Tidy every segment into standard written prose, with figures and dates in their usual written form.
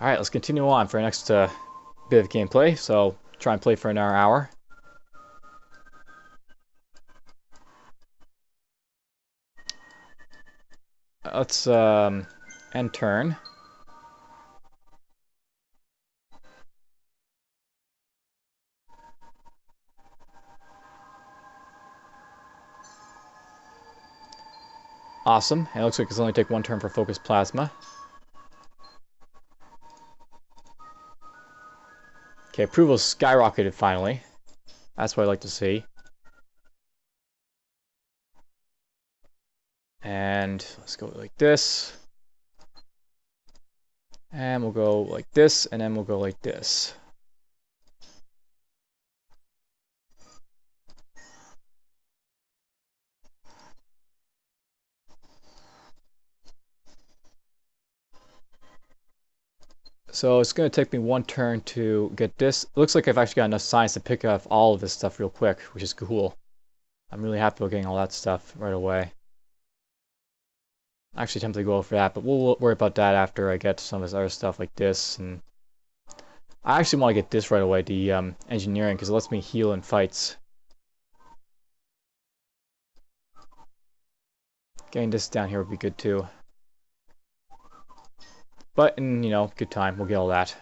Alright, let's continue on for our next bit of gameplay. So, try and play for another hour. Let's end turn. Awesome. And it looks like it's only take one turn for focus plasma. Okay, approval skyrocketed finally. That's what I like to see. And let's go like this. And we'll go like this, and then we'll go like this. So it's going to take me one turn to get this. It looks like I've actually got enough science to pick up all of this stuff real quick, which is cool. I'm really happy with getting all that stuff right away. I'm actually tempted to go for that, but we'll worry about that after I get some of this other stuff like this. And I actually want to get this right away, the engineering, because it lets me heal in fights. Getting this down here would be good too. But in, good time, we'll get all that.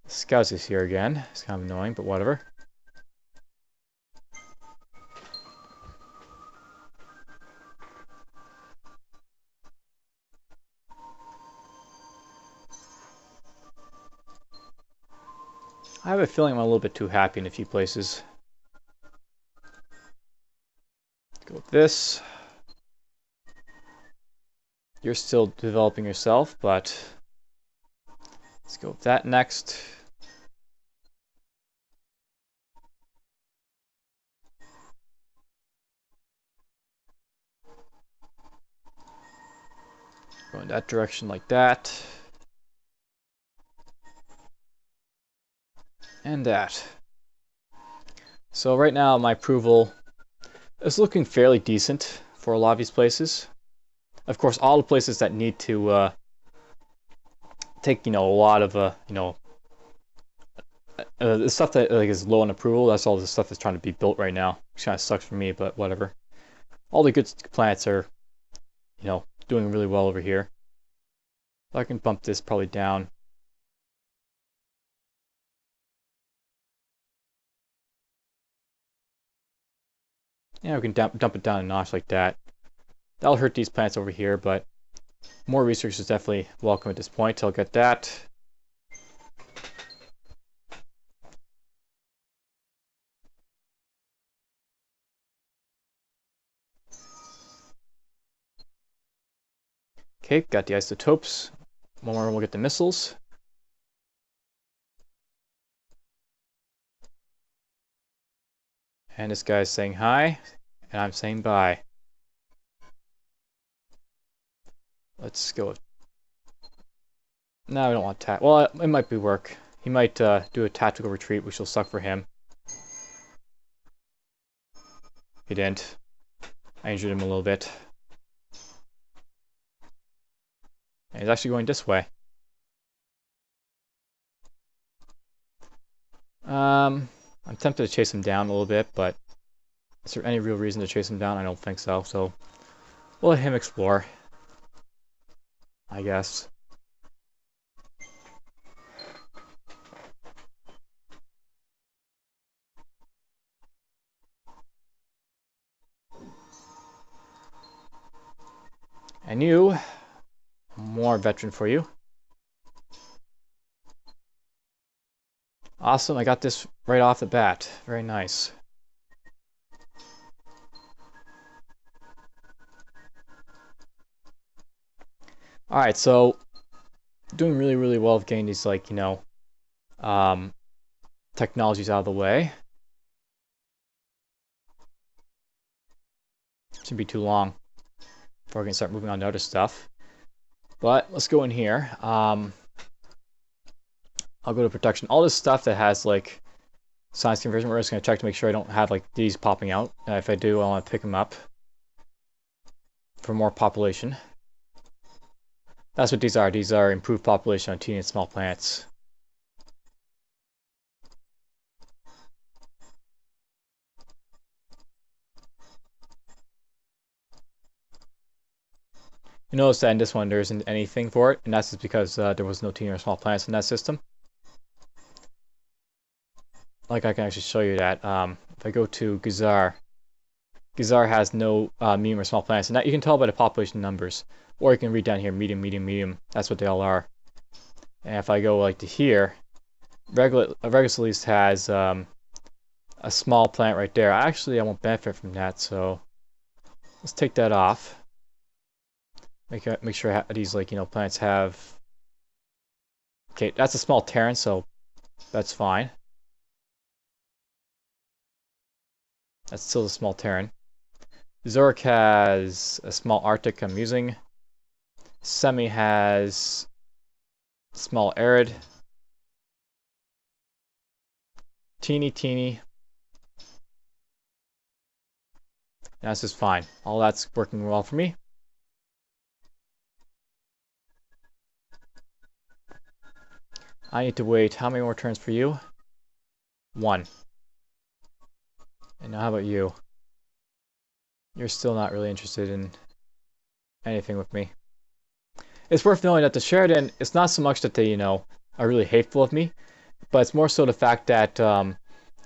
Scouts is here again. It's kind of annoying, but whatever. I have a feeling I'm a little bit too happy in a few places. Let's go with this. You're still developing yourself, but let's go with that next. Go in that direction like that. And that. So right now my approval is looking fairly decent for a lot of these places. Of course, all the places that need to take, a lot of, the stuff that is low on approval, that's all the stuff that's trying to be built right now. Which kind of sucks for me, but whatever. All the good planets are, doing really well over here. So I can bump this probably down. Yeah, we can dump it down a notch like that. That'll hurt these plants over here, but more research is definitely welcome at this point. I'll get that. Okay, got the isotopes. One more and we'll get the missiles. And this guy's saying hi, and I'm saying bye. Let's go. No, I don't want that. Well, it might be work. He might do a tactical retreat, which will suck for him. He didn't. I injured him a little bit. And he's actually going this way. I'm tempted to chase him down a little bit, but is there any real reason to chase him down? I don't think so. So we'll let him explore, I guess. And you, more veteran for you. Awesome, I got this right off the bat. Very nice. Alright, so doing really, really well with getting these, technologies out of the way. Shouldn't be too long before we can start moving on to other stuff. But let's go in here. I'll go to protection. All this stuff that has science conversion, we're just going to check to make sure I don't have these popping out. If I do, I want to pick them up for more population. That's what these are. These are improved population on teeny and small planets. You notice that in this one there isn't anything for it, and that's just because there was no teeny or small planets in that system. Like, I can actually show you that. If I go to Gizar has no medium or small planets, and that you can tell by the population numbers. Or you can read down here, medium, medium, medium. That's what they all are. And if I go like to here, Regulus at least has a small planet right there. Actually, I won't benefit from that, so let's take that off. Make sure these, like, planets have. Okay, that's a small Terran, so that's fine. That's still a small Terran. Zurich has a small Arctic I'm using. Semi has small arid. Teeny. That's just fine. All that's working well for me. I need to wait. How many more turns for you? 1. And now how about you? You're still not really interested in anything with me. It's worth knowing that the Sheridan, it's not so much that they, are really hateful of me, but it's more so the fact that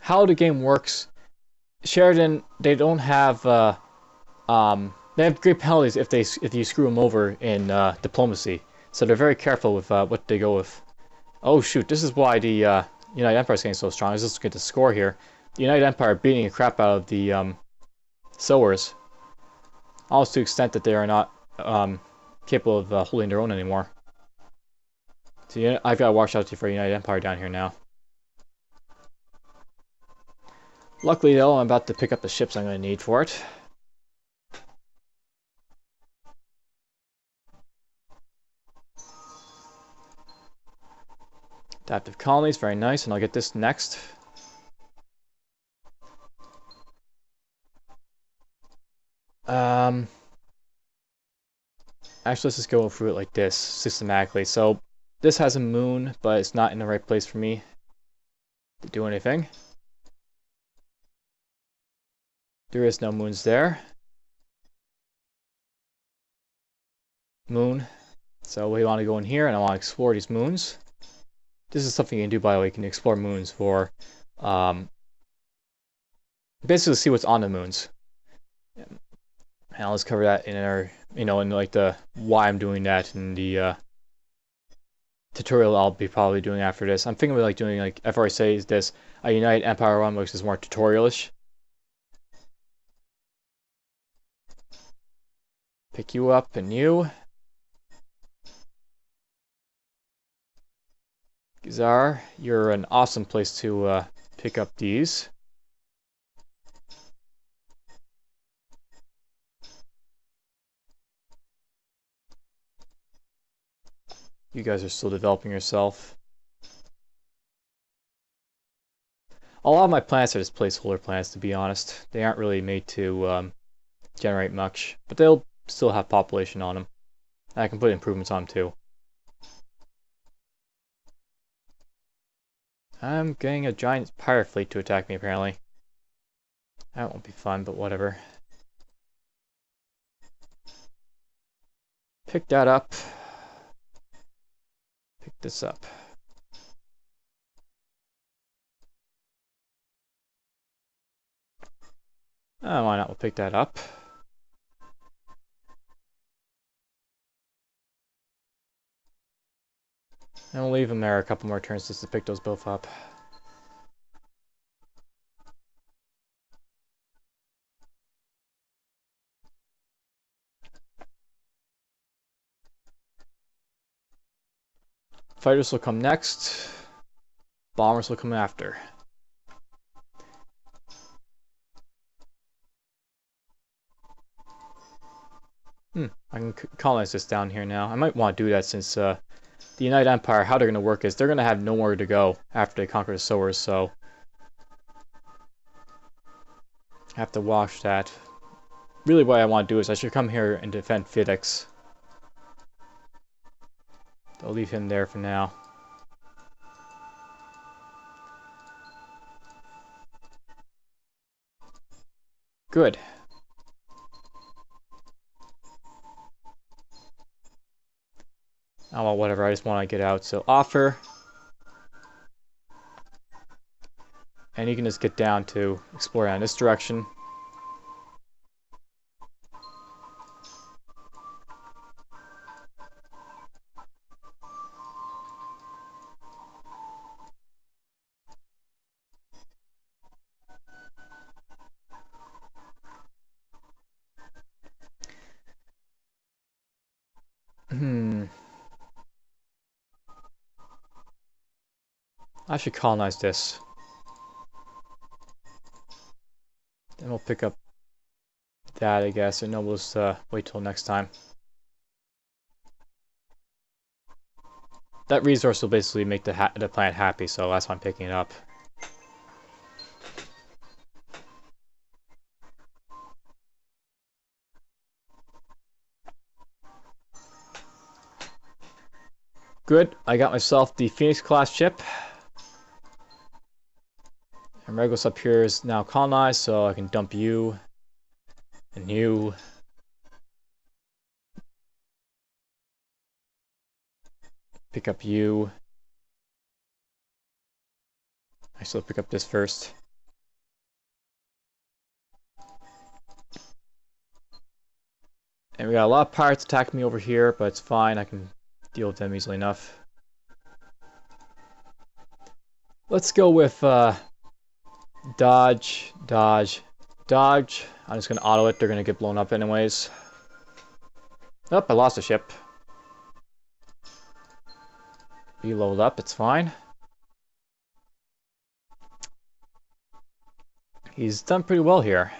how the game works. Sheridan, they don't have they have great penalties if you screw them over in diplomacy. So they're very careful with what they go with. Oh shoot! This is why the United Empire is getting so strong. Let's just get the score here. The United Empire beating the crap out of the Sowers, almost to the extent that they are not capable of holding their own anymore. So I've got to watch out for United Empire down here now. Luckily though, I'm about to pick up the ships I'm going to need for it. Adaptive colonies, very nice, and I'll get this next. Actually, let's just go through it like this, systematically. So, this has a moon, but it's not in the right place for me to do anything. There is no moons there. Moon. So we want to go in here, and I want to explore these moons. This is something you can do, by the way. You can explore moons for basically see what's on the moons. And let's cover that in our, in like the why I'm doing that in the tutorial I'll be probably doing after this. I'm thinking of like doing, like, I've already said this, a United Empire one, which is more tutorialish. Pick you up and you. Gizar, you're an awesome place to pick up these. You guys are still developing yourself. A lot of my plants are just placeholder plants, to be honest. They aren't really made to generate much, but they'll still have population on them. And I can put improvements on them too. I'm getting a giant pirate fleet to attack me, apparently. That won't be fun, but whatever. Pick that up. Pick this up. Oh, why not? We'll pick that up. And we'll leave them there a couple more turns just to pick those both up. Fighters will come next. Bombers will come after. I can colonize this down here now. I might want to do that since the United Empire, how they're going to work is they're going to have nowhere to go after they conquer the Sowers, so I have to watch that. Really what I want to do is I should come here and defend Fidex. I'll leave him there for now. Good. Oh, well, whatever. I just want to get out. So offer. And you can just get down to explore in this direction. I should colonize this. Then we'll pick up that, I guess, and we'll just wait till next time. That resource will basically make the planet happy, so that's why I'm picking it up. Good, I got myself the Phoenix-class ship. And Regulus up here is now colonized, so I can dump you. And you. Pick up you. I still pick up this first. And we got a lot of pirates attacking me over here, but it's fine, I can deal with them easily enough. Let's go with dodge, dodge, dodge. I'm just gonna auto it, they're gonna get blown up anyways. Oh, I lost a ship. Be loaded up, it's fine. He's done pretty well here.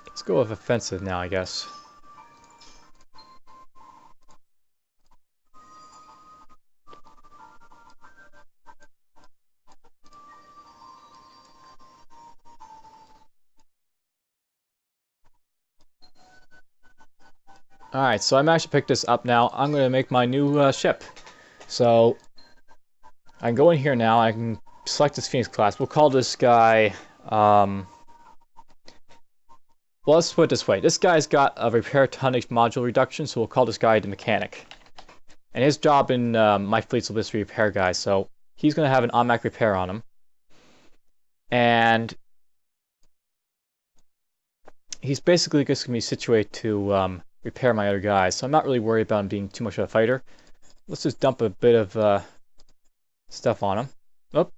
Let's go with offensive now, I guess. Alright, so I'm actually picked this up now. I'm going to make my new ship. So, I can go in here now. I can select this Phoenix class. We'll call this guy... well, let's put it this way. This guy's got a repair tonnage module reduction, so we'll call this guy the mechanic. And his job in my fleet's will be to repair guys, so he's going to have an automatic repair on him. And he's basically just going to be situated to repair my other guys, so I'm not really worried about him being too much of a fighter. Let's just dump a bit of stuff on him. Oh,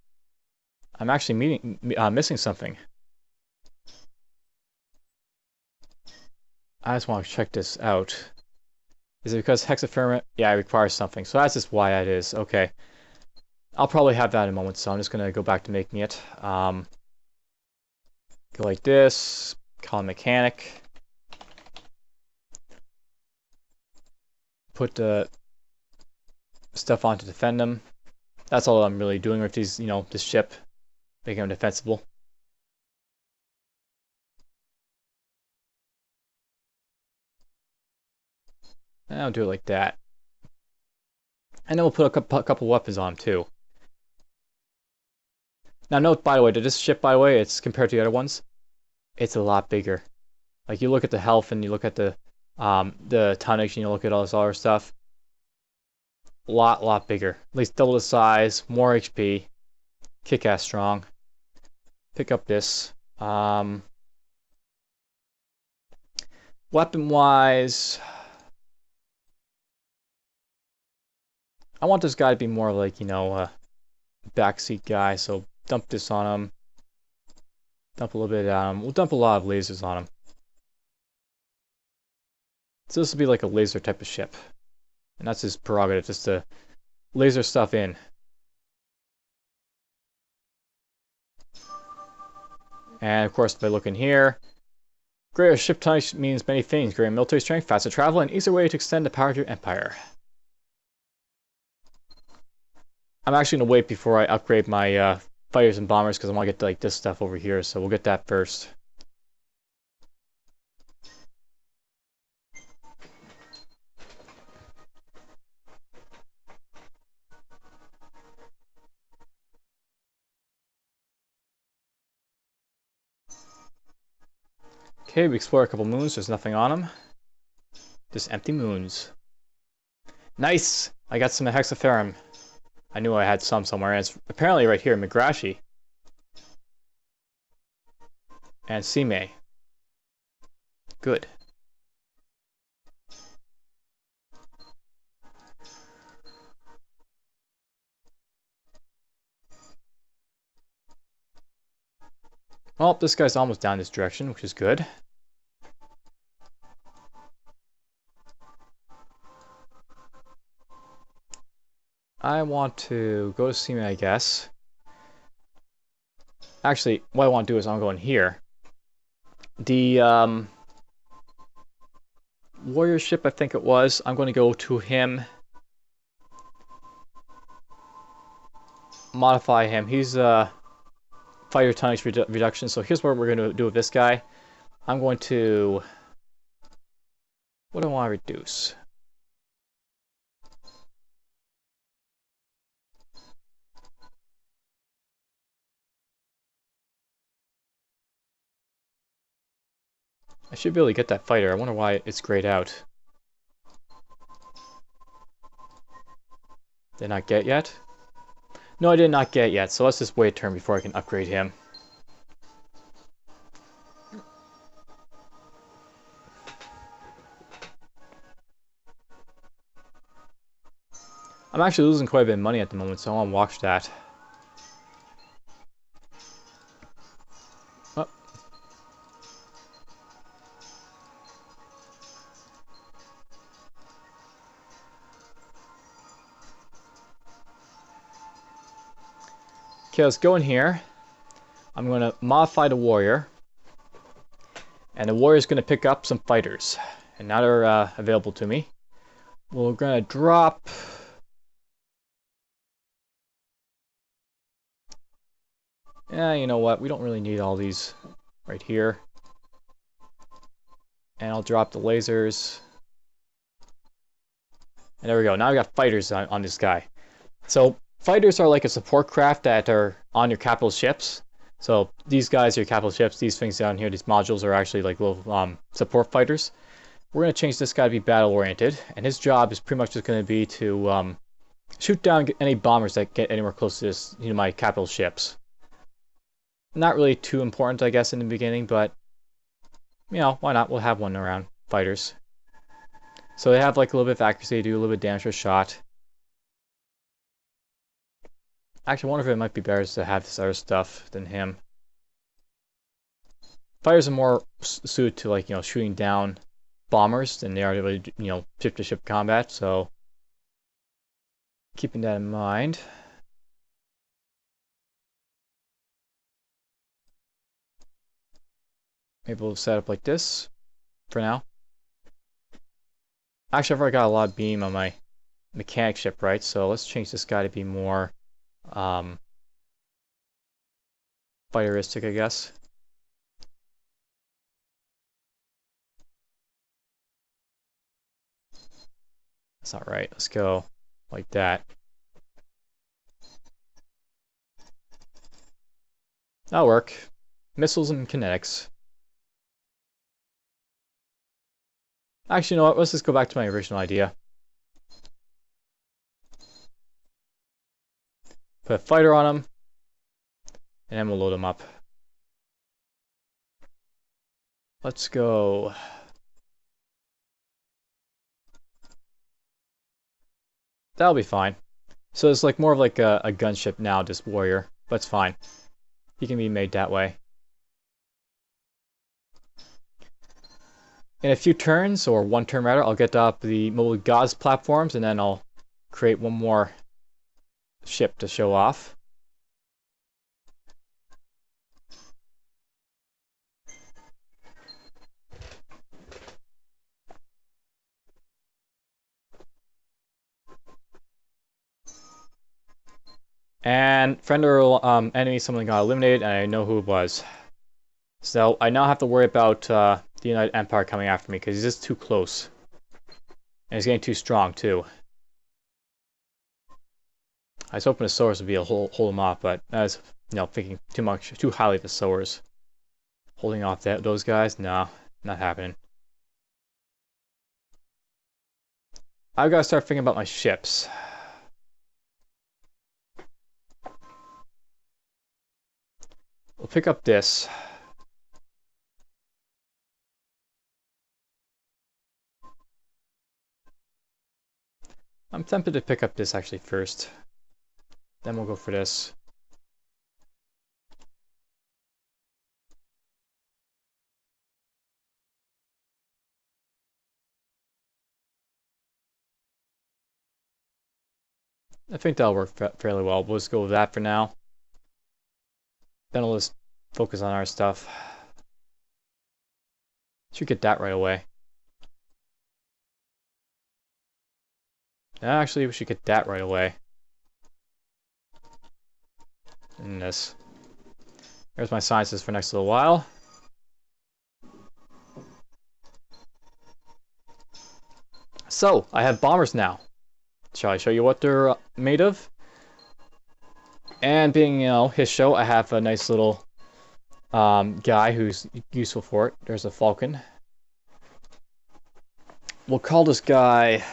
I'm actually missing something. I just want to check this out. Is it because hexaferment? Yeah, it requires something. So that's just why that is. Okay. I'll probably have that in a moment, so I'm just going to go back to making it. Go like this. Call him mechanic. Put the stuff on to defend them. That's all I'm really doing with these, this ship. Making them defensible. And I'll do it like that. And then we'll put a couple weapons on them too. Now note, by the way, that this ship, by the way, it's compared to the other ones, it's a lot bigger. Like, you look at the health and you look at the tonnage and you look at all this other stuff. A lot bigger. At least double the size, more HP, kick-ass strong. Pick up this. Weapon-wise... I want this guy to be more like, a backseat guy, so dump this on him. Dump a little bit on him. We'll dump a lot of lasers on him. So this will be like a laser type of ship. And that's his prerogative, just to laser stuff in. And of course, by looking here, greater ship tonnage means many things. Greater military strength, faster travel, and easier way to extend the power of your empire. I'm actually going to wait before I upgrade my fighters and bombers because I want to get like this stuff over here. So we'll get that first. Okay, we explore a couple moons. There's nothing on them. Just empty moons. Nice! I got some hexaferrum. I knew I had some somewhere. And it's apparently right here in Migrashi. And Sime. Good. Well, this guy's almost down this direction, which is good. I want to go to Sime, I guess. Actually, what I want to do is I'm going here. The warrior ship, I think it was, I'm going to go to him. Modify him. He's fighter tonnage reduction. So here's what we're going to do with this guy. I'm going to... What do I want to reduce? I should be able to get that fighter. I wonder why it's grayed out. Did not get yet? No, I did not get yet. So let's just wait a turn before I can upgrade him. I'm actually losing quite a bit of money at the moment, so I want to watch that. Oh. Okay, let's go in here. I'm going to modify the warrior. And the warrior is going to pick up some fighters. And now they're available to me. We're going to drop... Yeah, you know what? We don't really need all these right here. And I'll drop the lasers. And there we go. Now we got fighters on this guy. So fighters are like a support craft that are on your capital ships. So these guys are your capital ships. These things down here, these modules are actually like little support fighters. We're going to change this guy to be battle oriented. And his job is pretty much just going to be to shoot down any bombers that get anywhere close to this, my capital ships. Not really too important, I guess, in the beginning, but, why not? We'll have one around. Fighters. So they have, like, a little bit of accuracy, do a little bit of damage per shot. Actually, I wonder if it might be better to have this other stuff than him. Fighters are more suited to, like, shooting down bombers than they are to, ship-to-ship combat, so... Keeping that in mind... Maybe we'll set up like this for now. Actually, I've already got a lot of beam on my mechanic ship, right? So let's change this guy to be more fighteristic, I guess. That's not right. Let's go like that. That'll work. Missiles and kinetics. Actually, you know what? Let's just go back to my original idea. Put a fighter on him, and then we'll load him up. Let's go. That'll be fine. So it's like more of like a gunship now, this warrior. But it's fine. He can be made that way. In a few turns, or one turn rather, I'll get up the mobile gods platforms, and then I'll create one more ship to show off. And friend or enemy, someone got eliminated, and I know who it was. So I now have to worry about the United Empire coming after me, because he's just too close. And he's getting too strong, too. I was hoping the Sowers would be able to hold him off, but I was, thinking too highly of the Sowers. Holding off those guys? No, not happening. I've got to start thinking about my ships. We'll pick up this. I'm tempted to pick up this actually first. Then we'll go for this. I think that'll work fairly well. We'll just go with that for now. Then we'll just focus on our stuff. Should get that right away. Actually, we should get that right away. And this. There's my sciences for next little while. So, I have bombers now. Shall I show you what they're made of? And being, Hissho, I have a nice little guy who's useful for it. There's a falcon. We'll call this guy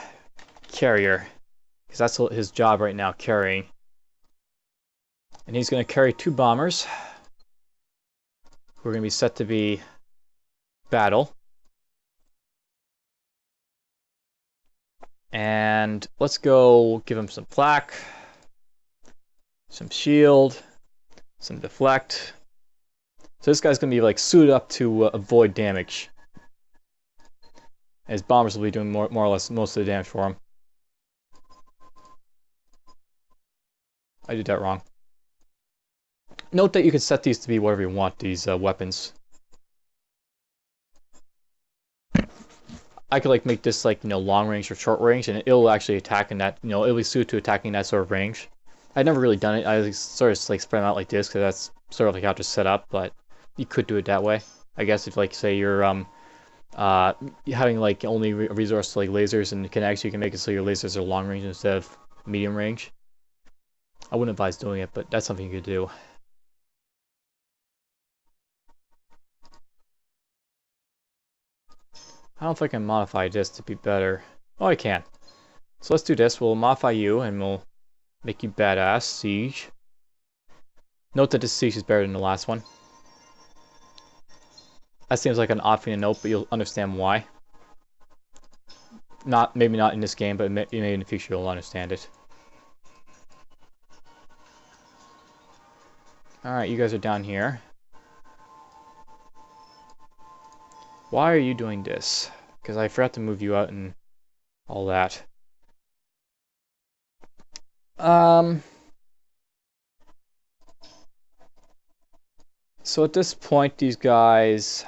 Carrier, because that's his job right now, carrying. And he's going to carry 2 bombers. We're going to be set to be battle. And let's go give him some flak, some shield, some deflect. So this guy's going to be like suited up to avoid damage. And his bombers will be doing more or less most of the damage for him. I did that wrong. Note that you can set these to be whatever you want, these weapons. I could like make this like, long range or short range, and it'll actually attack in that, it'll be suited to attacking that sort of range. I've never really done it. I sort of like spread them out like this, because that's sort of like how to set up, but you could do it that way. I guess if like, say you're having like only resource to like lasers and kinetics, you can make it so your lasers are long range instead of medium range. I wouldn't advise doing it, but that's something you could do. I don't think I can modify this to be better. Oh, I can. So let's do this. We'll modify you, and we'll make you badass. Siege. Note that this siege is better than the last one. That seems like an odd thing to note, but you'll understand why. Maybe not in this game, but maybe in the future you'll understand it. Alright, you guys are down here. Why are you doing this? Because I forgot to move you out and all that. So at this point, these guys...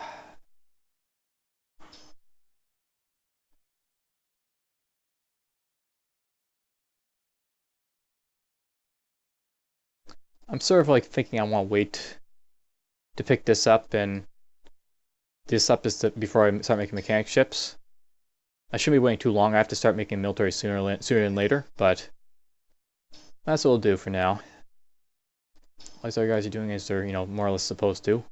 I'm sort of like thinking I want to wait to pick this up, and this up is before I start making mechanic ships. I shouldn't be waiting too long. I have to start making military sooner than later, but that's what we'll do for now. All these other guys are doing as they're, more or less supposed to.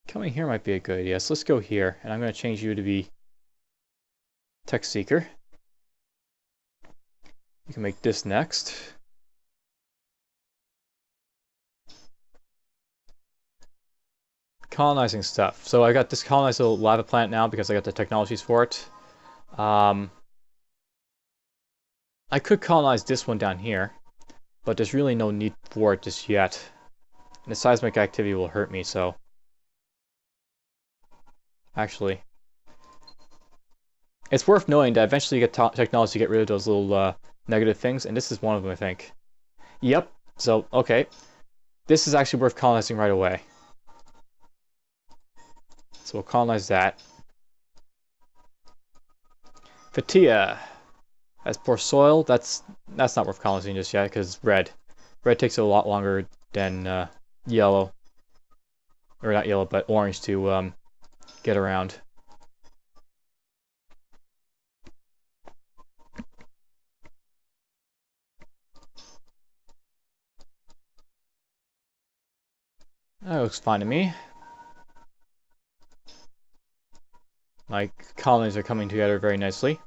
Coming here might be a good idea. So let's go here, and I'm going to change you to be Tech Seeker. You can make this next. Colonizing stuff. So I got this colonized little lava planet now because I got the technologies for it. I could colonize this one down here, but there's really no need for it just yet. And the seismic activity will hurt me, so... Actually, it's worth knowing that eventually you get technology to get rid of those little negative things, and this is one of them, I think. Yep, so, okay. This is actually worth colonizing right away. So we'll colonize that. Fatia has poor soil. That's not worth colonizing just yet because red. Red takes a lot longer than yellow, or not yellow, but orange to get around. That looks fine to me. My colonies are coming together very nicely.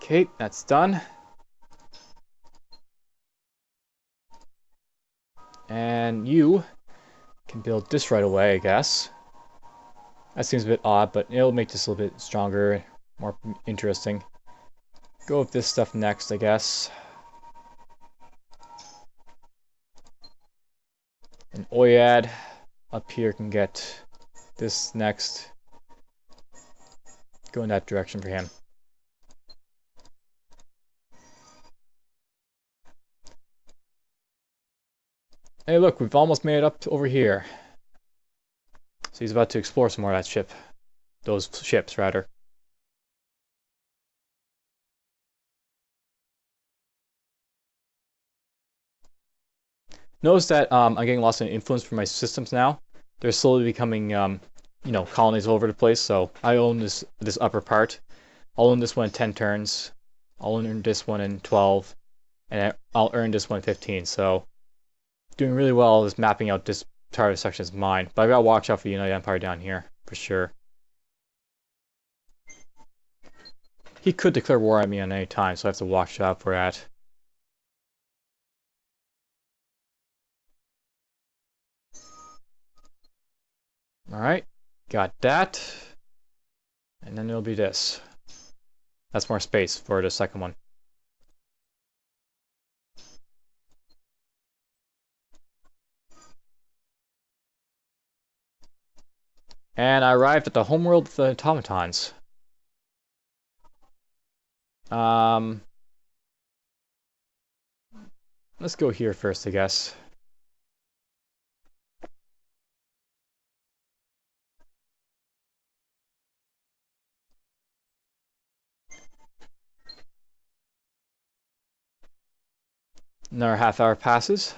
Okay, that's done. And you can build this right away, I guess. That seems a bit odd, but it'll make this a little bit stronger, more interesting. Go with this stuff next, I guess. An Oyad up here can get this next. Go in that direction for him. Hey, look, we've almost made it up to over here. So he's about to explore some more of that ship. Those ships, rather. Notice that I'm getting lots of influence from my systems now. They're slowly becoming, you know, colonies all over the place. So I own this upper part. I'll own this one in 10 turns. I'll earn this one in 12. And I'll earn this one in 15. So doing really well is mapping out this entire section is mine. But I've got to watch out for the United Empire down here, for sure. He could declare war on me at any time, so I have to watch out for that. Alright, got that. And then it'll be this. That's more space for the second one. And I arrived at the homeworld of the automatons. Let's go here first, I guess. Another half hour passes.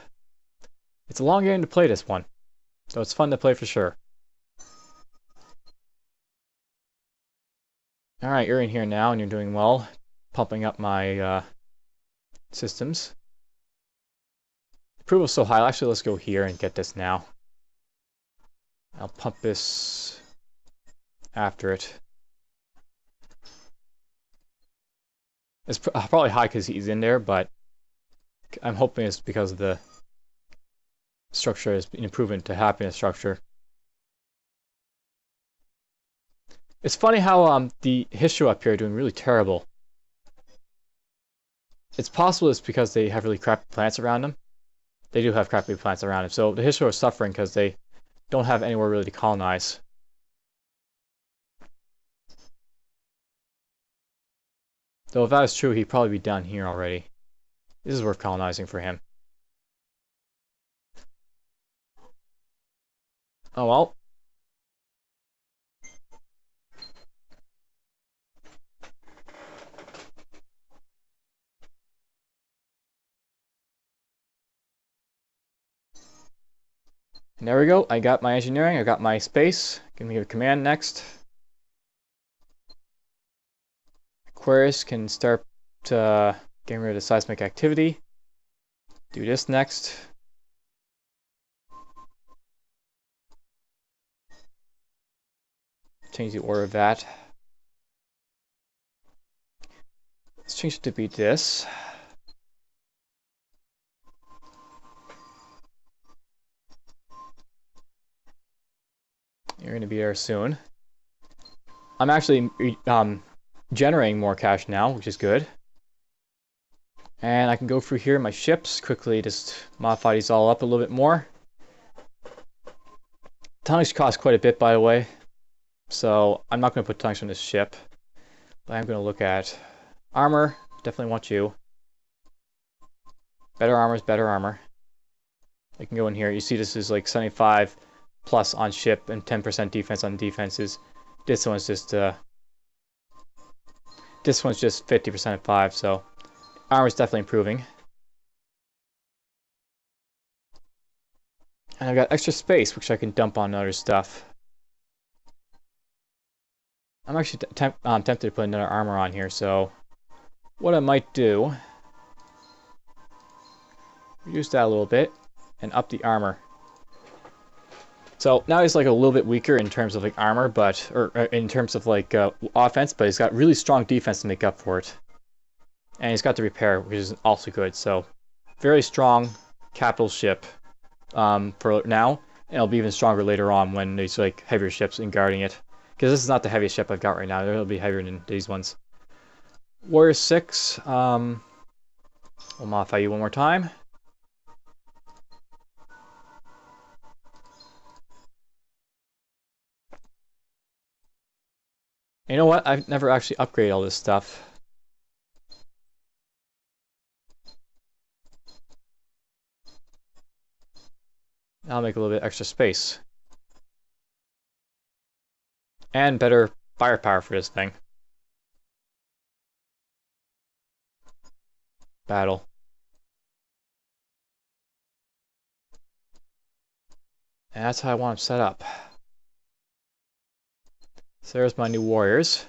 It's a long game to play this one, so it's fun to play for sure. Alright, you're in here now and you're doing well. Pumping up my systems. Approval's so high. Actually, let's go here and get this now. I'll pump this after it. It's probably high because he's in there, but I'm hoping it's because of the structure is an improvement to happiness structure. It's funny how the Hissho up here are doing really terrible. It's possible it's because they have really crappy plants around them. They do have crappy plants around them. So the Hissho are suffering because they don't have anywhere really to colonize. Though if that is true, he'd probably be down here already. This is worth colonizing for him. Oh well. And there we go. I got my engineering. I got my space. Give me a command next. Aquarius can start getting rid of the seismic activity. Do this next. Change the order of that. Let's change it to be this. You're going to be there soon. I'm actually generating more cash now, which is good. And I can go through here, my ships, quickly just modify these all up a little bit more. Tonics cost quite a bit, by the way, so I'm not going to put tonics on this ship. But I'm going to look at armor. Definitely want you. Better armor is better armor. I can go in here. You see this is like 75 plus on ship and 10% defense on defenses. This one's just 50% at 5, so armor is definitely improving. And I've got extra space, which I can dump on other stuff. I'm actually tempted to put another armor on here, so what I might do, reduce that a little bit, and up the armor. So now he's like a little bit weaker in terms of like armor, or in terms of like offense, but he's got really strong defense to make up for it. And he's got the repair, which is also good. So very strong capital ship for now, and it'll be even stronger later on when there's like heavier ships in guarding it. Because this is not the heaviest ship I've got right now. It'll be heavier than these ones. Warrior 6. We'll modify you one more time. You know what? I've never actually upgraded all this stuff. I'll make a little bit extra space. And better firepower for this thing. Battle. And that's how I want them set up. So there's my new warriors.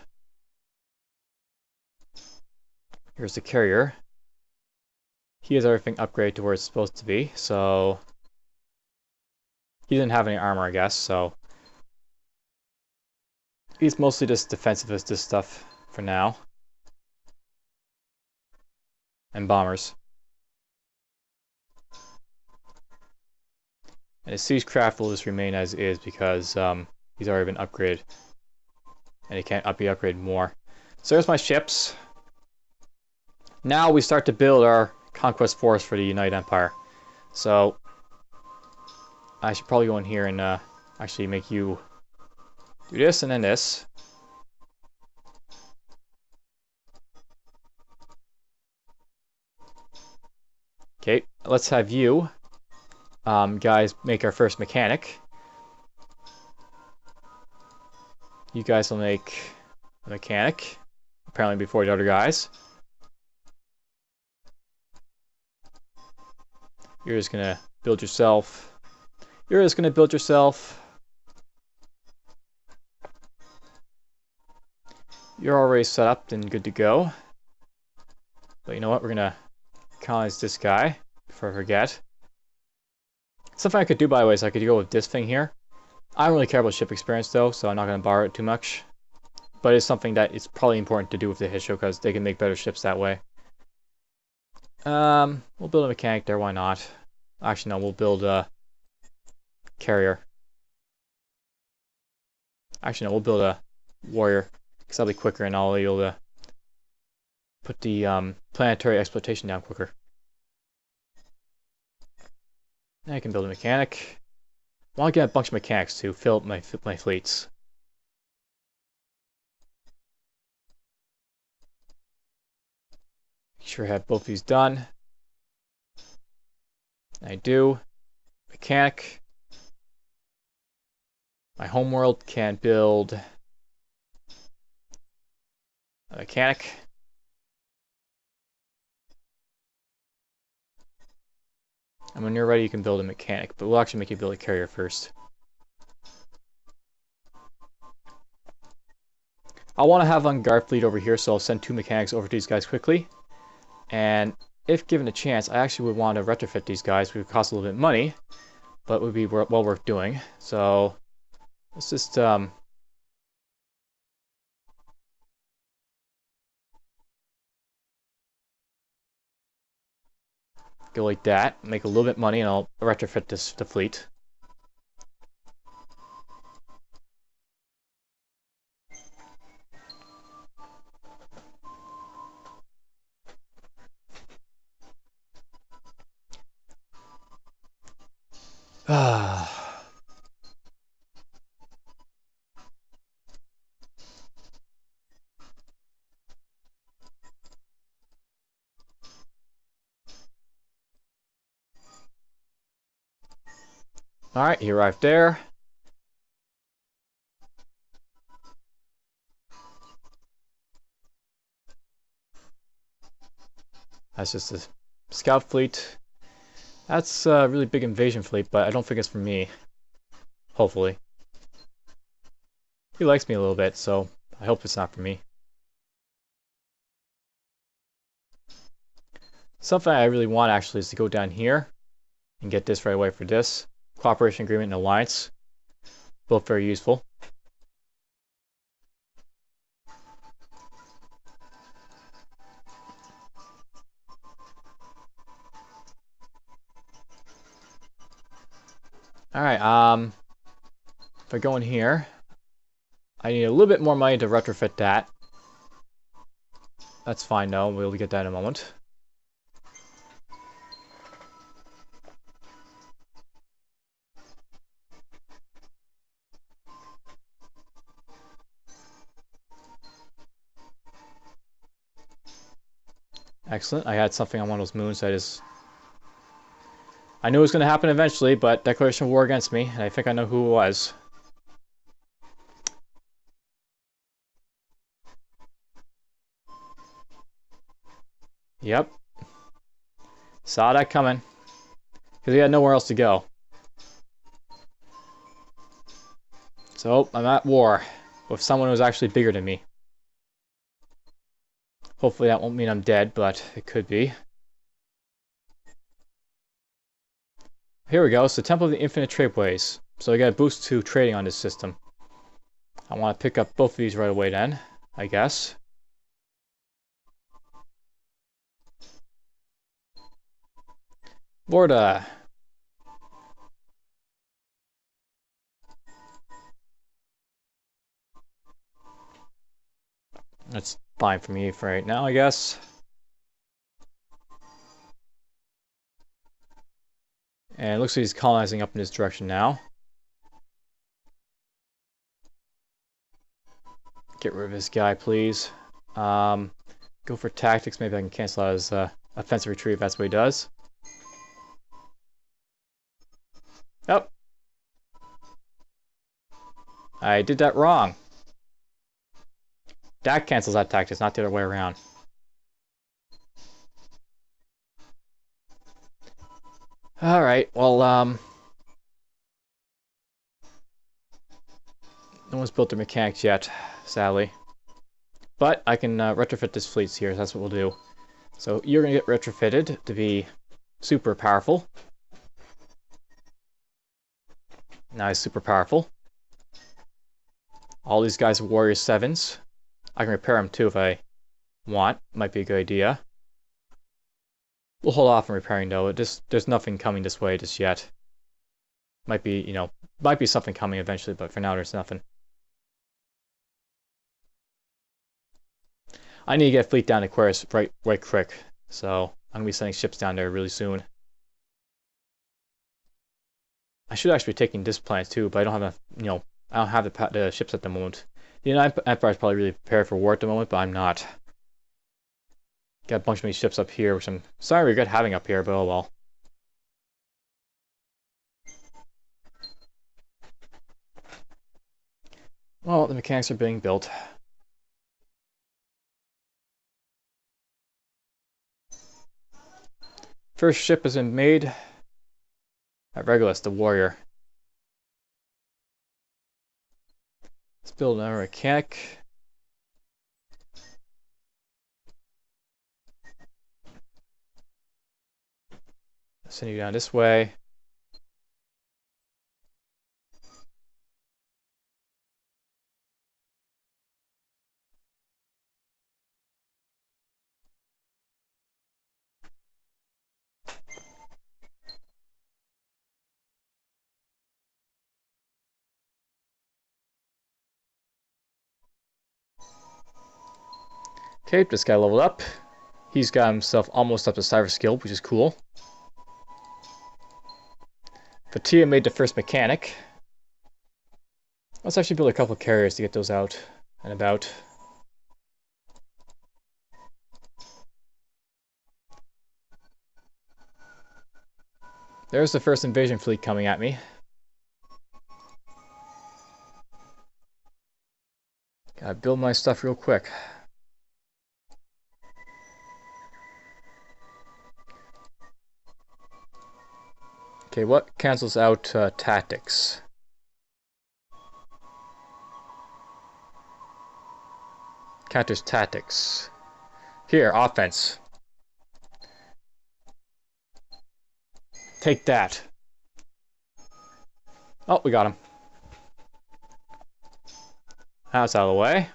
Here's the carrier. He has everything upgraded to where it's supposed to be, so he didn't have any armor, I guess, so he's mostly just defensive as this stuff for now. And bombers. And his siegecraft will just remain as is because he's already been upgraded. And he can't be upgraded more. So there's my ships. Now we start to build our conquest force for the United Empire. So I should probably go in here and actually make you do this and then this. Okay, let's have you guys make our first mechanic. You guys will make a mechanic, apparently before the other guys. You're just gonna build yourself. You're just gonna build yourself. You're already set up and good to go. But you know what? We're gonna colonize this guy before I forget. Something I could do, by the way, is I could go with this thing here. I don't really care about ship experience though, so I'm not going to borrow it too much. But it's something that it's probably important to do with the Hissho because they can make better ships that way. We'll build a mechanic there, why not? Actually, no, we'll build a carrier. Actually, no, we'll build a warrior because that'll be quicker and I'll be able to put the planetary exploitation down quicker. Now I can build a mechanic. I want to get a bunch of mechanics to fill up my fleets. Make sure I have both these done. I do. Mechanic. My homeworld can build a mechanic. And when you're ready, you can build a mechanic, but we'll actually make you build a carrier first. I want to have on guard fleet over here, so I'll send 2 mechanics over to these guys quickly. And if given a chance, I actually would want to retrofit these guys. It would cost a little bit of money, but it would be well worth doing. So let's just go like that, make a little bit of money, and I'll retrofit the fleet. Alright, he arrived there. That's just a scout fleet. That's a really big invasion fleet, but I don't think it's for me. Hopefully. He likes me a little bit, so I hope it's not for me. Something I really want actually is to go down here and get this right away for this. Cooperation agreement and alliance. Both very useful. Alright, if I go in here, I need a little bit more money to retrofit that. That's fine though, we'll get that in a moment. Excellent, I had something on one of those moons that is... I knew it was going to happen eventually, but declaration of war against me, and I think I know who it was. Yep. Saw that coming. Because he had nowhere else to go. So, I'm at war with someone who's actually bigger than me. Hopefully that won't mean I'm dead, but it could be. Here we go, so Temple of the Infinite Tradeways. So I got a boost to trading on this system. I want to pick up both of these right away then, I guess. Borda. That's fine for me for right now, I guess. And it looks like he's colonizing up in this direction now. Get rid of this guy, please. Go for tactics. Maybe I can cancel out his offensive retreat if that's what he does. Yep. I did that wrong. That cancels that tactics, not the other way around. Alright, well, no one's built their mechanics yet, sadly. But I can retrofit this fleet here, so that's what we'll do. So you're going to get retrofitted to be super powerful. Now he's super powerful. All these guys are Warrior 7s. I can repair them too if I want. Might be a good idea. We'll hold off on repairing though. There's nothing coming this way just yet. Might be, you know, might be something coming eventually, but for now there's nothing. I need to get a fleet down to Aquarius right quick. So I'm gonna be sending ships down there really soon. I should actually be taking this planet too, but I don't have enough, you know, I don't have the ships at the moment. The United Empire is probably really prepared for war at the moment, but I'm not. Got a bunch of these ships up here, which I'm sorry I regret having up here, but oh well. Well, the mechanics are being built. First ship has been made at Regulus, the warrior. Let's build another mechanic. Send you down this way. Okay, this guy leveled up. He's got himself almost up to cyber skill, which is cool. Fatia made the first mechanic. Let's actually build a couple of carriers to get those out and about. There's the first invasion fleet coming at me. Gotta build my stuff real quick. Okay, what cancels out tactics? Counters tactics. Here, offense. Take that. Oh, we got him. That's out of the way.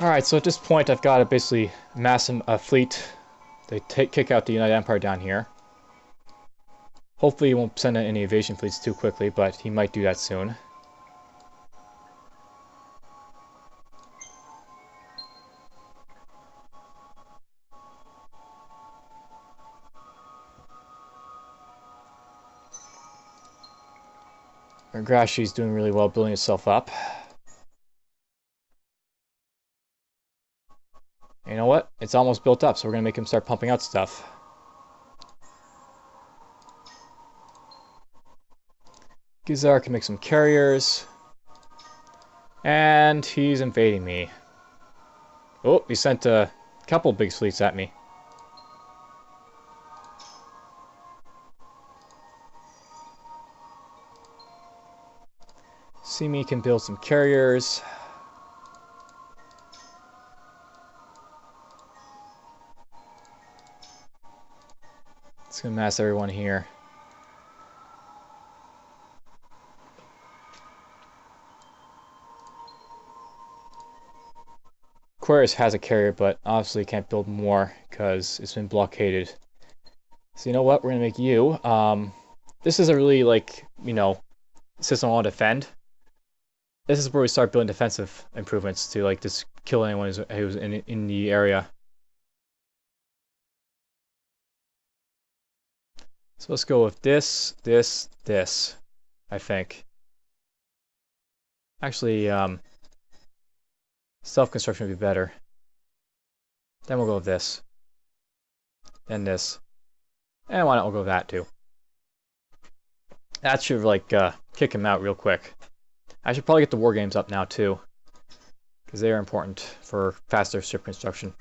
Alright, so at this point I've got to basically mass a fleet. They kick out the United Empire down here. Hopefully he won't send in any invasion fleets too quickly, but he might do that soon. Grashi's doing really well building itself up. You know what? It's almost built up, so we're going to make him start pumping out stuff. Gizar can make some carriers. And he's invading me. Oh, he sent a couple big fleets at me. Simi can build some carriers. It's going to mass everyone here. Aquarius has a carrier, but obviously can't build more because it's been blockaded. So you know what? We're going to make you. This is a really, like, you know, system I want to defend. This is where we start building defensive improvements to, like, just kill anyone who's in the area. So let's go with this, I think. Actually, self-construction would be better. Then we'll go with this. Then this. And why not we'll go with that too. That should, like, kick him out real quick. I should probably get the war games up now too, because they are important for faster ship construction.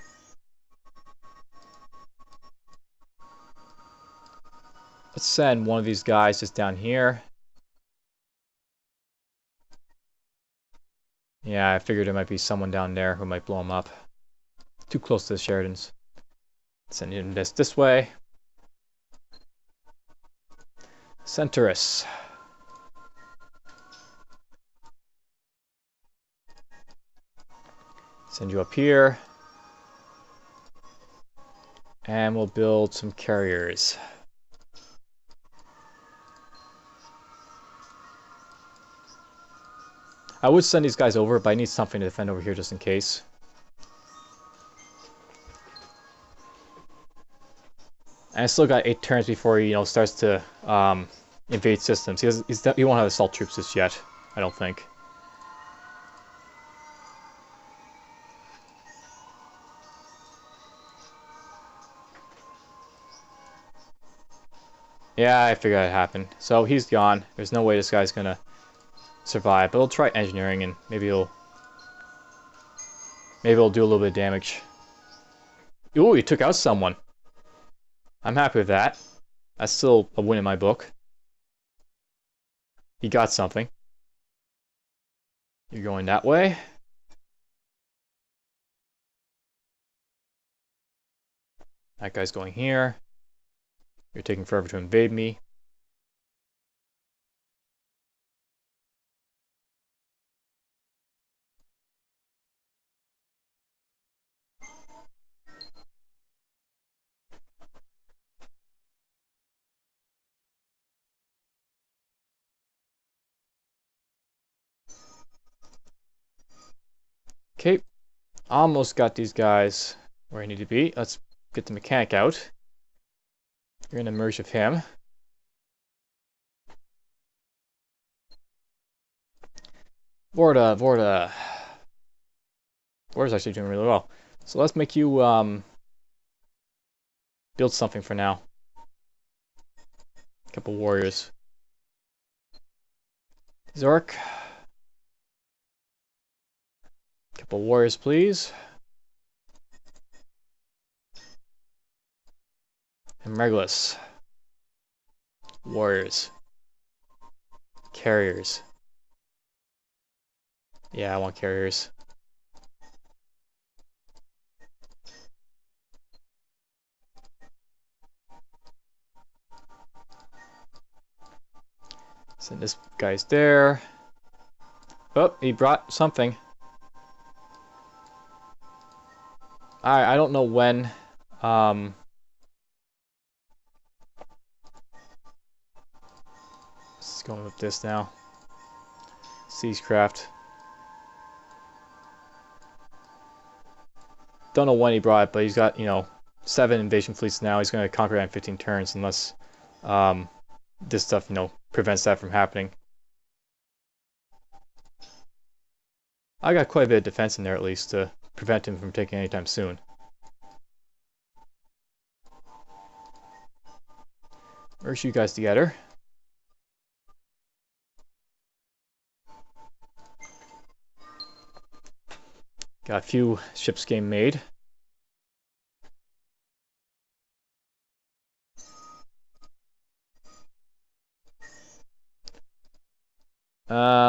Let's send one of these guys just down here. Yeah, I figured there might be someone down there who might blow him up. Too close to the Sheridans. Send him this way. Centurus. Send you up here. And we'll build some carriers. I would send these guys over, but I need something to defend over here just in case. And I still got 8 turns before he, starts to invade systems. He won't have assault troops just yet, I don't think. Yeah, I figured that'd happen. So he's gone. There's no way this guy's gonna survive, but he'll try engineering and maybe he'll do a little bit of damage. Ooh, he took out someone. I'm happy with that. That's still a win in my book. He got something. You're going that way. That guy's going here. You're taking forever to invade me. Okay, almost got these guys where I need to be. Let's get the mechanic out. You're gonna merge with him. Vorta's actually doing really well. So let's make you build something for now. A couple warriors. Zork. Couple warriors, please. And Regulus. Warriors. Carriers. Yeah, I want carriers. Send this guy's there. Oh, he brought something. Alright, I don't know when. Let's go with this now. Siegecraft. Don't know when he brought it, but he's got, 7 invasion fleets now. He's going to conquer that in 15 turns unless this stuff, prevents that from happening. I got quite a bit of defense in there at least to prevent him from taking any time soon. Merge you guys together. Got a few ships game made.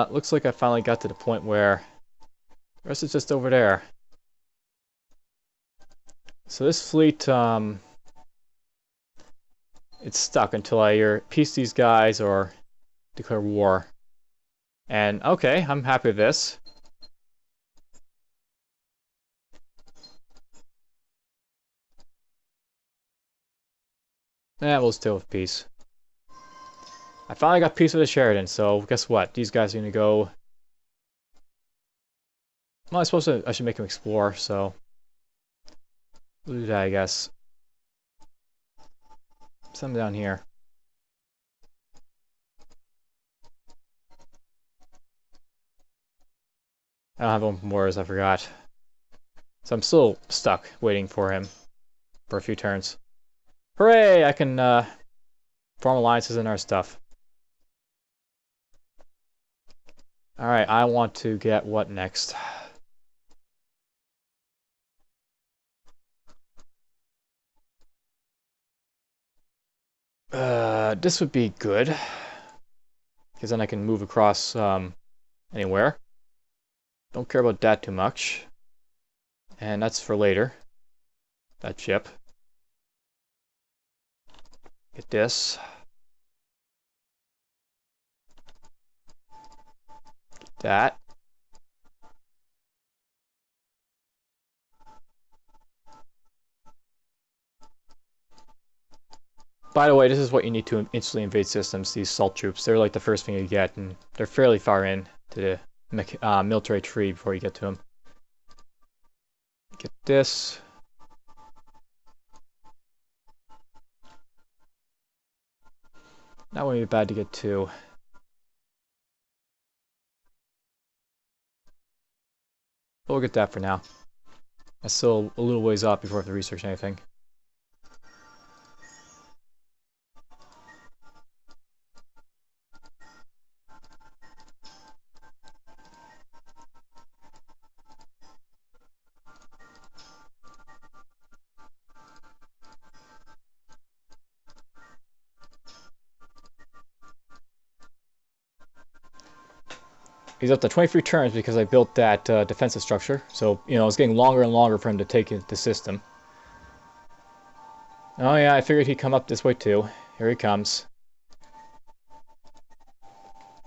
Looks like I finally got to the point where the rest is just over there. So this fleet, it's stuck until I either peace these guys or declare war. And okay, I'm happy with this. We'll still with peace. I finally got peace with the Sheridan, so guess what? These guys are gonna go. Well, I should make them explore, so we'll do that, I guess. Send them down here. I don't have open wars, I forgot. So I'm still stuck waiting for him for a few turns. Hooray! I can form alliances and our stuff. Alright, I want to get what next? This would be good. Because then I can move across anywhere. Don't care about that too much. And that's for later. That ship. Get this. Get that. By the way, this is what you need to instantly invade systems, these salt troops. They're like the first thing you get, and they're fairly far in to the military tree before you get to them. Get this. That wouldn't be bad to get to. But we'll get that for now. That's still a little ways off before I have to research anything. He's up to 23 turns because I built that defensive structure. So, it's getting longer and longer for him to take the system. Oh yeah, I figured he'd come up this way too. Here he comes.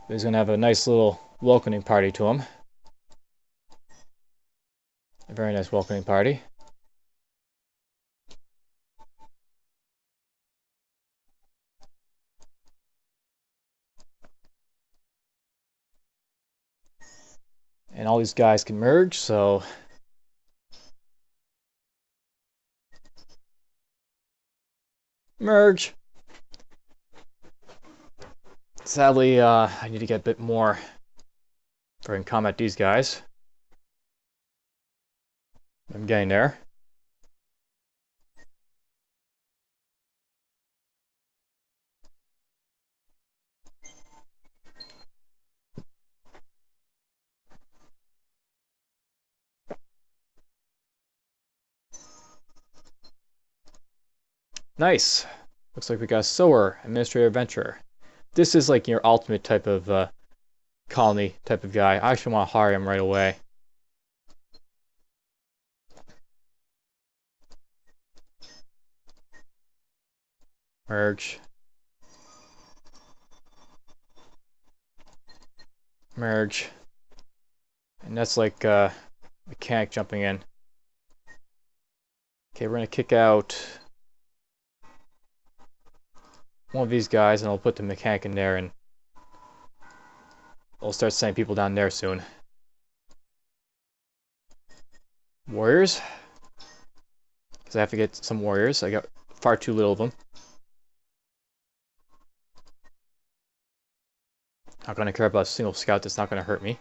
He's going to have a nice little welcoming party to him. A very nice welcoming party. And all these guys can merge, so... Merge! Sadly, I need to get a bit more for I can combat these guys. I'm getting there. Nice. Looks like we got a Sower, Administrator Adventurer. This is like your ultimate type of colony type of guy. I actually want to hire him right away. Merge. Merge. And that's like mechanic jumping in. Okay, we're gonna kick out one of these guys and I'll put the mechanic in there and we'll start sending people down there soon. Warriors? Because I have to get some warriors. I got far too little of them. Not gonna care about a single scout that's not gonna hurt me.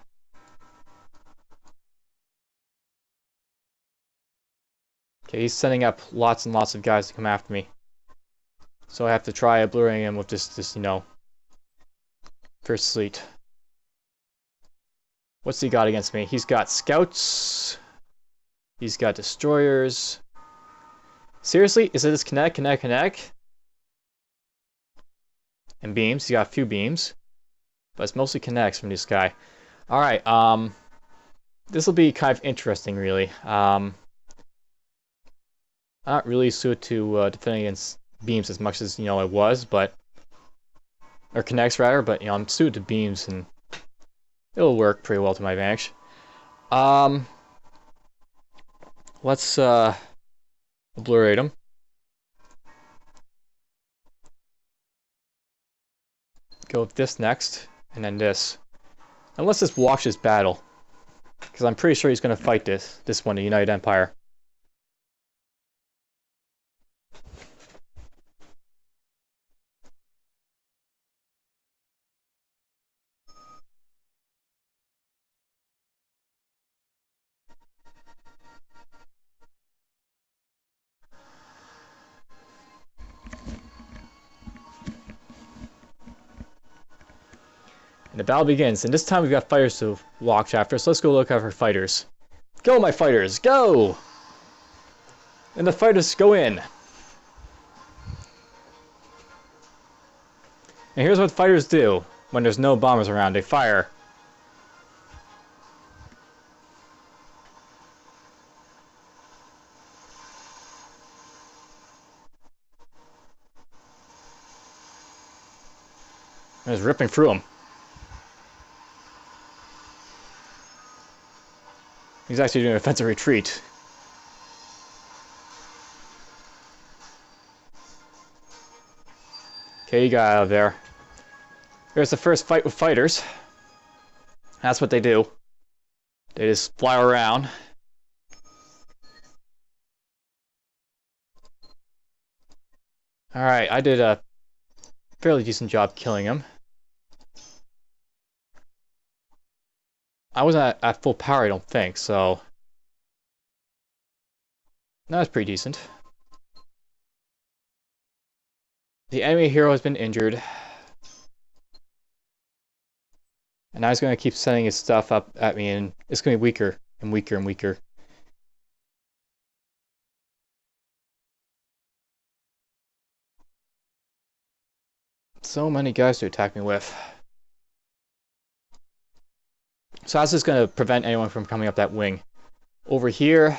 Okay, he's sending up lots and lots of guys to come after me. So I have to try obliterating him with this, you know, first sleet. What's he got against me? He's got scouts. He's got destroyers. Seriously? Is it this kinetic? And beams. He got a few beams. But it's mostly kinetics from this guy. Alright, this will be kind of interesting, really. Not really suited to defending against beams as much as, you know, I was, but... Or kinetics, rather, but, you know, I'm suited to beams, and it'll work pretty well to my advantage. Let's, obliterate him. Go with this next, and then this. Unless this watches battle. Because I'm pretty sure he's going to fight this one, the United Empire. And the battle begins, and this time we've got fighters to watch after, so let's go look at our fighters. Go, my fighters, go! And the fighters go in. And here's what fighters do when there's no bombers around. They fire. And it's ripping through them. He's actually doing an offensive retreat. Okay, he got out of there. Here's the first fight with fighters. That's what they do. They just fly around. Alright, I did a fairly decent job killing him. I wasn't at full power, I don't think, so... That was pretty decent. The enemy hero has been injured. And now he's going to keep sending his stuff up at me, and it's going to be weaker and weaker and weaker. So many guys to attack me with. So how's this going to prevent anyone from coming up that wing? Over here,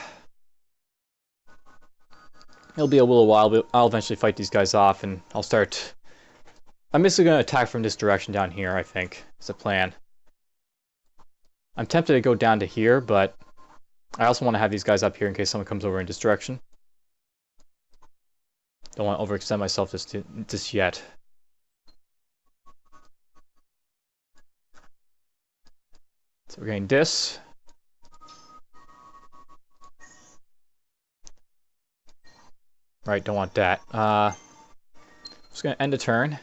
it'll be a little while, but I'll eventually fight these guys off, and I'll start... I'm basically going to attack from this direction down here, I think. It's a plan. I'm tempted to go down to here, but I also want to have these guys up here in case someone comes over in this direction. Don't want to overextend myself just yet. So we're getting this. Right, don't want that. Just gonna end the turn.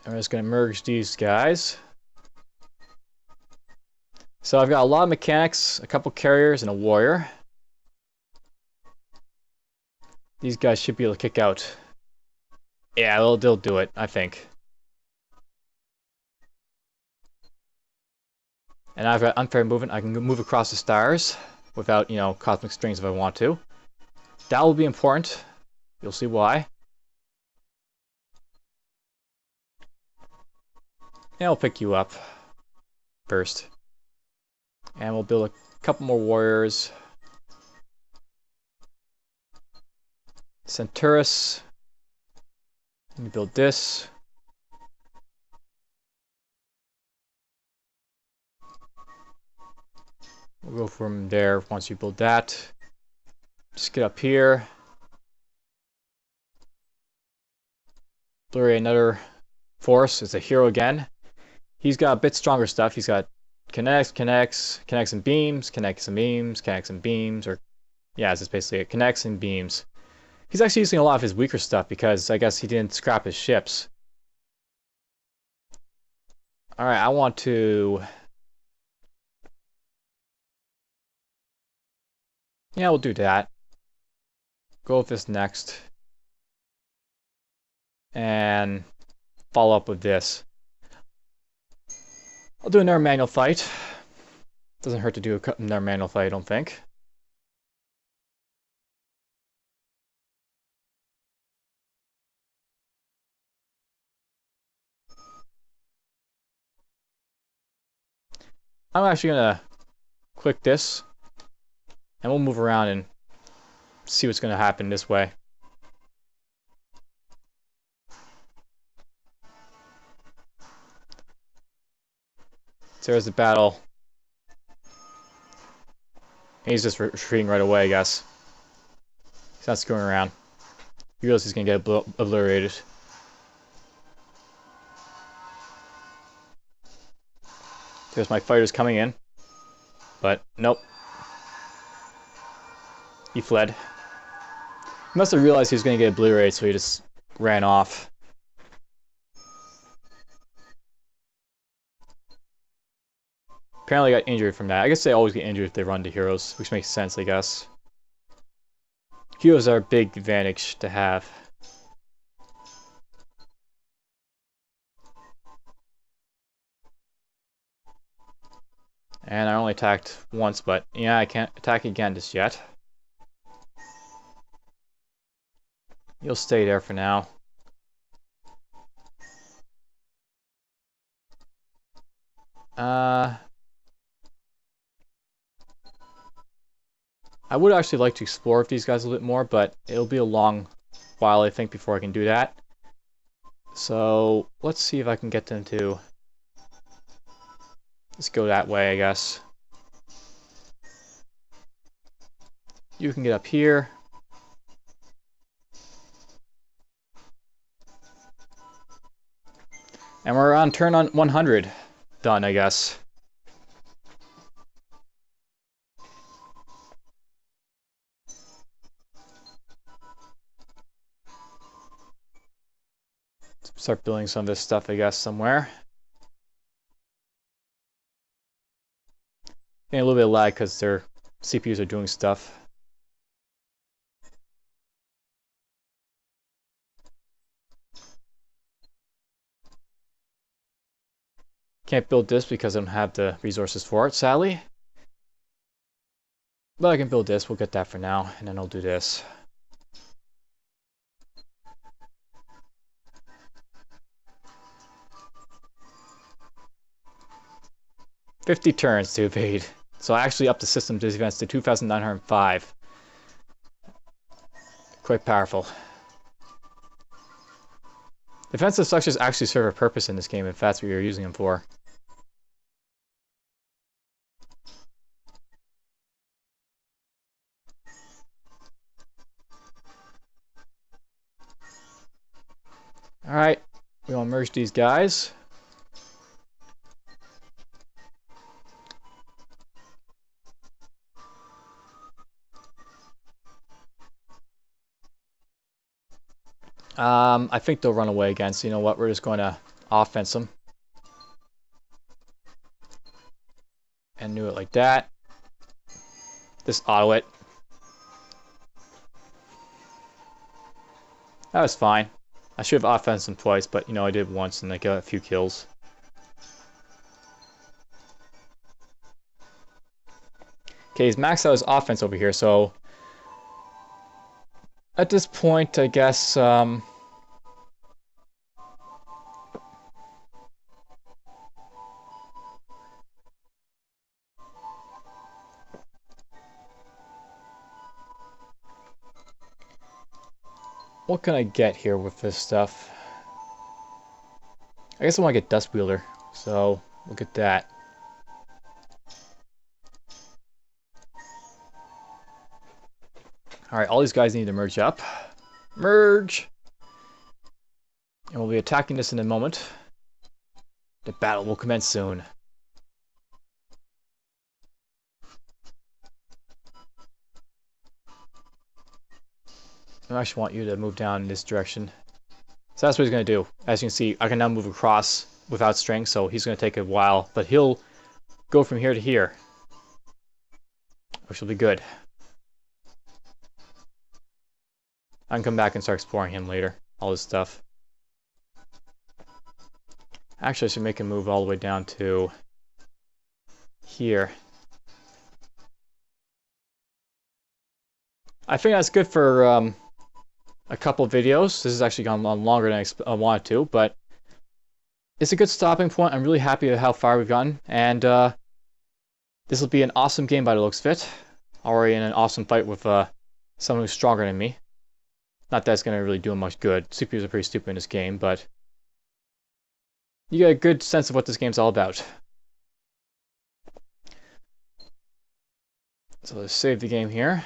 And we're just gonna merge these guys. So I've got a lot of mechanics, a couple carriers, and a warrior. These guys should be able to kick out. Yeah, they'll do it, I think. And I've got unfair movement. I can move across the stars without, you know, cosmic strings if I want to. That will be important. You'll see why. And we'll pick you up first. And we'll build a couple more warriors. Centaurus. Let me build this. We'll go from there once you build that. Just get up here. Blurry another force. It's a hero again. He's got a bit stronger stuff. He's got connects and beams, connects and beams, connects and beams, or yeah, it's basically it. Connects and beams. He's actually using a lot of his weaker stuff because I guess he didn't scrap his ships. Alright, I want to... Yeah, we'll do that. Go with this next. And follow up with this. I'll do another manual fight. Doesn't hurt to do another manual fight, I don't think. I'm actually gonna click this, and we'll move around and see what's gonna happen this way. So there's the battle. He's just retreating right away, I guess. He's not screwing around. He realizes he's gonna get obliterated. There's my fighters coming in. But, nope. He fled. He must have realized he was gonna get obliterated, so he just ran off. Apparently got injured from that. I guess they always get injured if they run to heroes, which makes sense, I guess. Heroes are a big advantage to have. And I only attacked once, but yeah, I can't attack again just yet. You'll stay there for now. I would actually like to explore with these guys a little bit more, but it'll be a long while, I think, before I can do that. So, let's see if I can get them to... Let's go that way, I guess. You can get up here. And we're on turn on 100. Done, I guess. Start building some of this stuff, I guess, somewhere. Getting a little bit of lag because their CPUs are doing stuff. Can't build this because I don't have the resources for it, sadly. But I can build this, we'll get that for now, and then I'll do this. $50 turns to evade. So I actually upped the system defense to 2,905. Quite powerful. Defensive structures actually serve a purpose in this game if that's what you're using them for. Alright, we'll merge these guys. I think they'll run away again, so you know what, we're just going to offense them. And do it like that. Just auto it. That was fine. I should have offensed them twice, but you know, I did once and I got a few kills. Okay, he's maxed out his offense over here, so at this point, I guess, what can I get here with this stuff? I guess I want to get Dust Wielder, so look at that. Alright, all these guys need to merge up. Merge! And we'll be attacking this in a moment. The battle will commence soon. I actually want you to move down in this direction. So that's what he's going to do. As you can see, I can now move across without strength, so he's going to take a while. But he'll go from here to here, which will be good. I can come back and start exploring him later. All this stuff. Actually, I should make him move all the way down to here. I think that's good for a couple videos. This has actually gone on longer than I wanted to, but it's a good stopping point. I'm really happy with how far we've gotten, and this will be an awesome game by the looks of it. Already in an awesome fight with someone who's stronger than me. Not that it's going to really do him much good. CPUs are pretty stupid in this game, but you get a good sense of what this game's all about. So let's save the game here.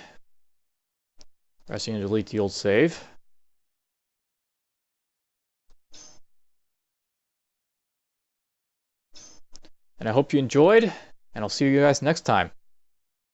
Pressing to delete the old save. And I hope you enjoyed, and I'll see you guys next time.